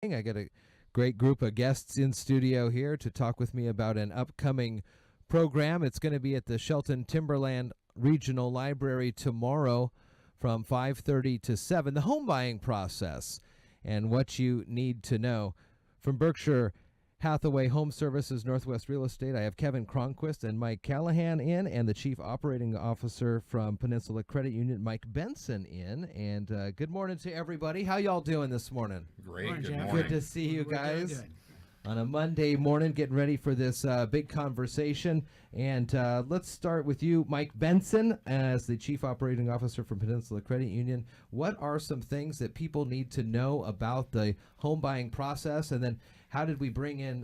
I got a great group of guests in studio here to talk with me about an upcoming program. It's going to be at the Shelton Timberland Regional Library tomorrow from 5:30 to 7. The home buying process and what you need to know. From Berkshire Hathaway Home Services, Northwest Real Estate, I have Kevin Cronquist and Mike Callaghan in, and the Chief Operating Officer from Peninsula Credit Union, Mike Benson, in. And good morning to everybody. How y'all doing this morning? Great. Good morning. Good to see you guys on a Monday morning, getting ready for this big conversation. And let's start with you, Mike Benson, as the Chief Operating Officer from Peninsula Credit Union. What are some things that people need to know about the home buying process? And then how did we bring in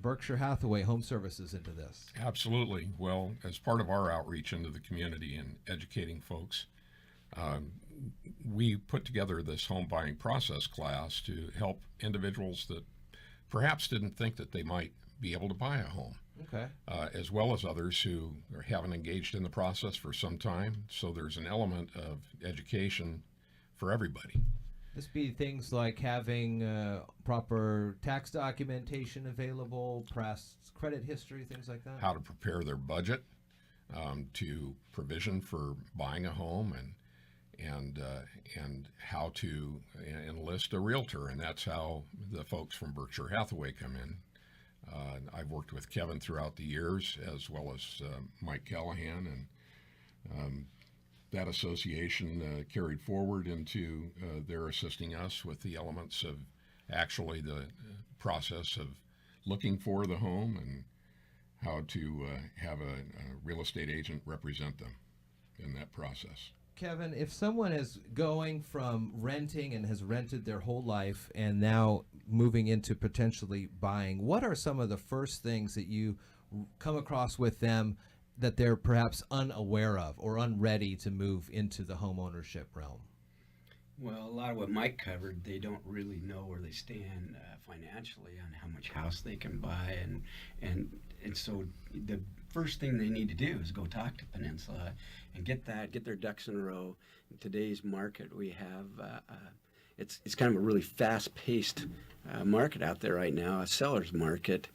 Berkshire Hathaway Home Services into this? Absolutely. Well, as part of our outreach into the community and educating folks, we put together this home buying process class to help individuals that perhaps didn't think that they might be able to buy a home. Okay. As well as others who haven't engaged in the process for some time. So there's an element of education for everybody. This be things like having proper tax documentation available, past credit history, things like that? How to prepare their budget to provision for buying a home, and how to enlist a realtor, and that's how the folks from Berkshire Hathaway come in. I've worked with Kevin throughout the years, as well as Mike Callaghan, and that association carried forward into their assisting us with the elements of actually the process of looking for the home and how to have a real estate agent represent them in that process. Kevin, if someone is going from renting and has rented their whole life and now moving into potentially buying, what are some of the first things that you come across with them that they're perhaps unaware of or unready to move into the home ownership realm? Well, a lot of what Mike covered, they don't really know where they stand financially on how much house they can buy, and so the first thing they need to do is go talk to Peninsula and get their ducks in a row. In today's market, we have it's kind of a really fast-paced market out there right now, a seller's market,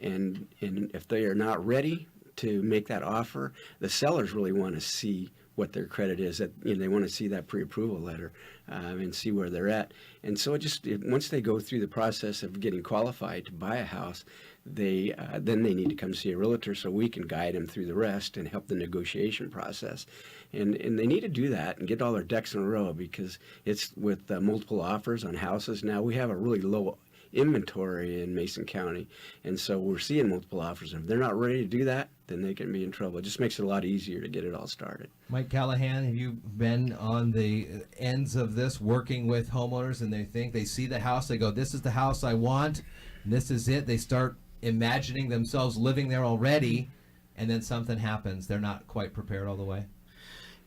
and if they are not ready to make that offer, the sellers really want to see what their credit is. That they want to see that pre-approval letter and see where they're at. And so once they go through the process of getting qualified to buy a house, then they need to come see a realtor so we can guide them through the rest and help the negotiation process. And they need to do that and get all their ducks in a row, because it's with multiple offers on houses now. We have a really low inventory in Mason County, and so we're seeing multiple offers. And if they're not ready to do that, then they can be in trouble. It just makes it a lot easier to get it all started. Mike Callaghan, have you been on the ends of this, working with homeowners, and they see the house, they go, this is the house I want, and this is it. They start imagining themselves living there already, and then something happens. They're not quite prepared all the way.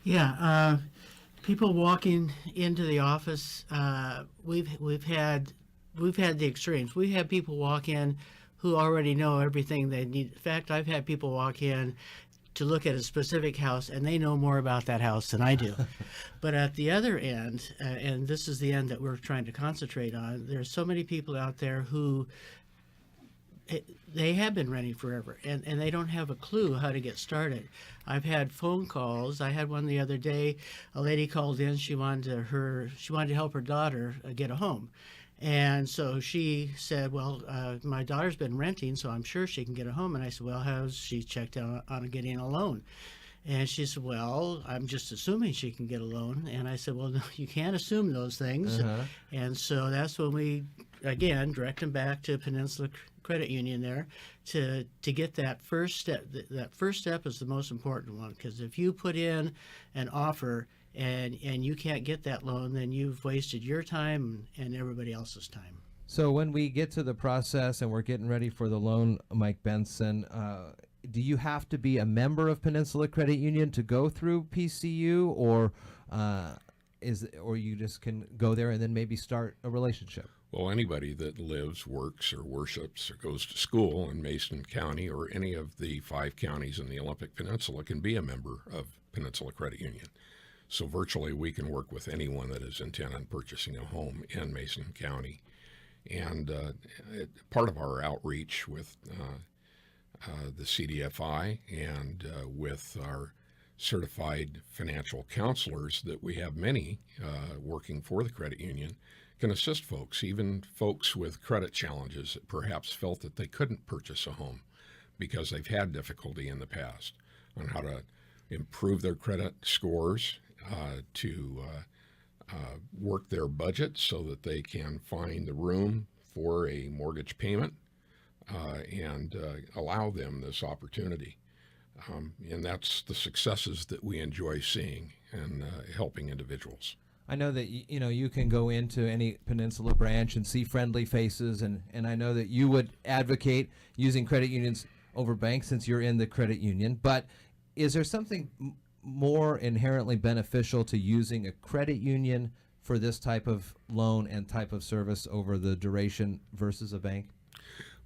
Yeah, people walking into the office, we've had the extremes. We've had people walk in who already know everything they need. In fact, I've had people walk in to look at a specific house, and they know more about that house than I do. But at the other end, and this is the end that we're trying to concentrate on, there's so many people out there who they have been renting forever, and they don't have a clue how to get started. I've had phone calls. I had one the other day. A lady called in. She wanted to help her daughter get a home. And so she said, well, my daughter's been renting, so I'm sure she can get a home. And I said, well, has she checked out on getting a loan? And she said, well, I'm just assuming she can get a loan. And I said, well, no, you can't assume those things. And so that's when we, again, direct them back to Peninsula Credit Union there to get that first step. That first step is the most important one, because if you put in an offer and you can't get that loan, then you've wasted your time and everybody else's time. So when we get to the process and we're getting ready for the loan, Mike Benson, do you have to be a member of Peninsula Credit Union to go through PCU, or you just can go there and then maybe start a relationship? Well, anybody that lives, works, or worships or goes to school in Mason County or any of the 5 counties in the Olympic Peninsula can be a member of Peninsula Credit Union. So virtually we can work with anyone that is intent on purchasing a home in Mason County. And part of our outreach with the CDFI and with our certified financial counselors, that we have many working for the credit union, can assist folks, even folks with credit challenges that perhaps felt that they couldn't purchase a home because they've had difficulty in the past, on how to improve their credit scores, to work their budget so that they can find the room for a mortgage payment, and allow them this opportunity. And that's the successes that we enjoy seeing and helping individuals. I know that you can go into any Peninsula branch and see friendly faces, and I know that you would advocate using credit unions over banks since you're in the credit union. But is there something more inherently beneficial to using a credit union for this type of loan and type of service over the duration versus a bank?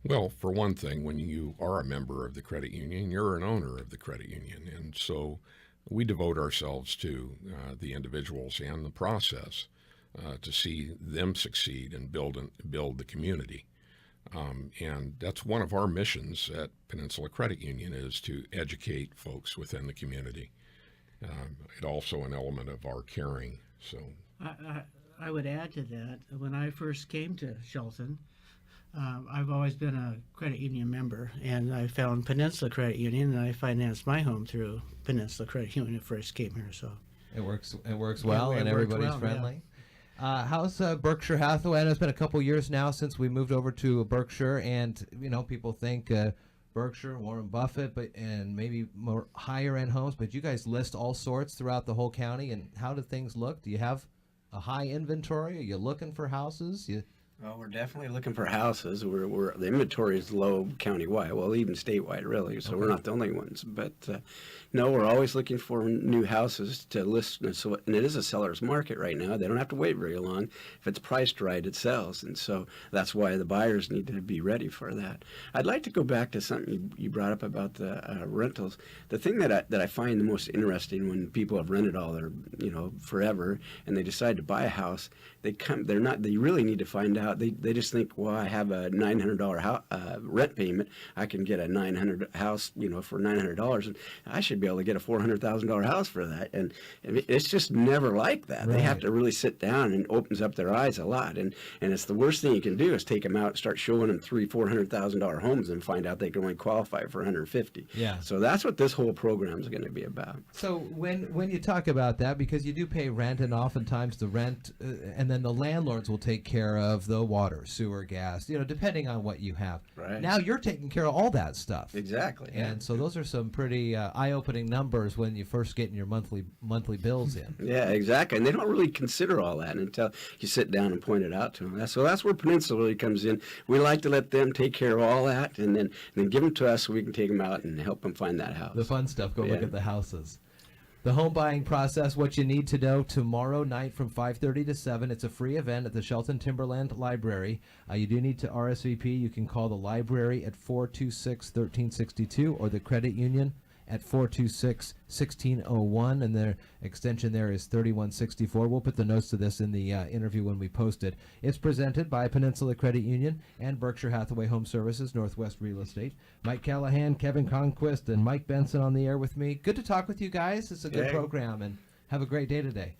Well, for one thing, when you are a member of the credit union, you're an owner of the credit union. And so we devote ourselves to the individuals and the process to see them succeed and build the community. And that's one of our missions at Peninsula Credit Union, is to educate folks within the community. It's also an element of our caring. So I would add to that, when I first came to Shelton, I've always been a credit union member, and I found Peninsula Credit Union, and I financed my home through Peninsula Credit Union when I first came here. So it works well, and everybody's friendly. Yeah. How's Berkshire Hathaway? I know it's been a couple years now since we moved over to Berkshire, and people think Berkshire, Warren Buffett, and maybe more higher end homes, but you guys list all sorts throughout the whole county. And how do things look? Do you have a high inventory? Are you looking for houses? Well, we're definitely looking for houses. We're the inventory is low countywide, well, even statewide, really. So we're not the only ones. But no, we're always looking for new houses to list. And it is a seller's market right now. They don't have to wait very long. If it's priced right, it sells. And so that's why the buyers need to be ready for that. I'd like to go back to something you brought up about the rentals. The thing that I find the most interesting when people have rented all their forever and they decide to buy a house, they really need to find out. They just think, well, I have a $900 rent payment. I can get a $900 house, for $900, and I should be able to get a $400,000 house for that. And it's just never like that. Right. They have to really sit down, and it opens up their eyes a lot. And it's the worst thing you can do is take them out and start showing them $300,000-$400,000 homes and find out they can only qualify for 150. Yeah. So that's what this whole program is going to be about. So when you talk about that, because you do pay rent, and oftentimes the rent, and then the landlords will take care of the water, sewer, gas, depending on what you have. Right. Now you're taking care of all that stuff. Exactly. And so those are some pretty eye-opening numbers when you first get your monthly bills in. Yeah, exactly. And they don't really consider all that until you sit down and point it out to them. So that's where Peninsula really comes in. We like to let them take care of all that, and then give them to us so we can take them out and help them find that house. The fun stuff. Go look at the houses. The home buying process, what you need to know, tomorrow night from 5:30 to 7. It's a free event at the Shelton Timberland Library. You do need to RSVP. You can call the library at 426-1362 or the credit union at 426-1601, and their extension there is 3164. We'll put the notes to this in the interview when we post it. It's presented by Peninsula Credit Union and Berkshire Hathaway Home Services, Northwest Real Estate. Mike Callaghan, Kevin Cronquist, and Mike Benson on the air with me. Good to talk with you guys. It's a good program, and have a great day today.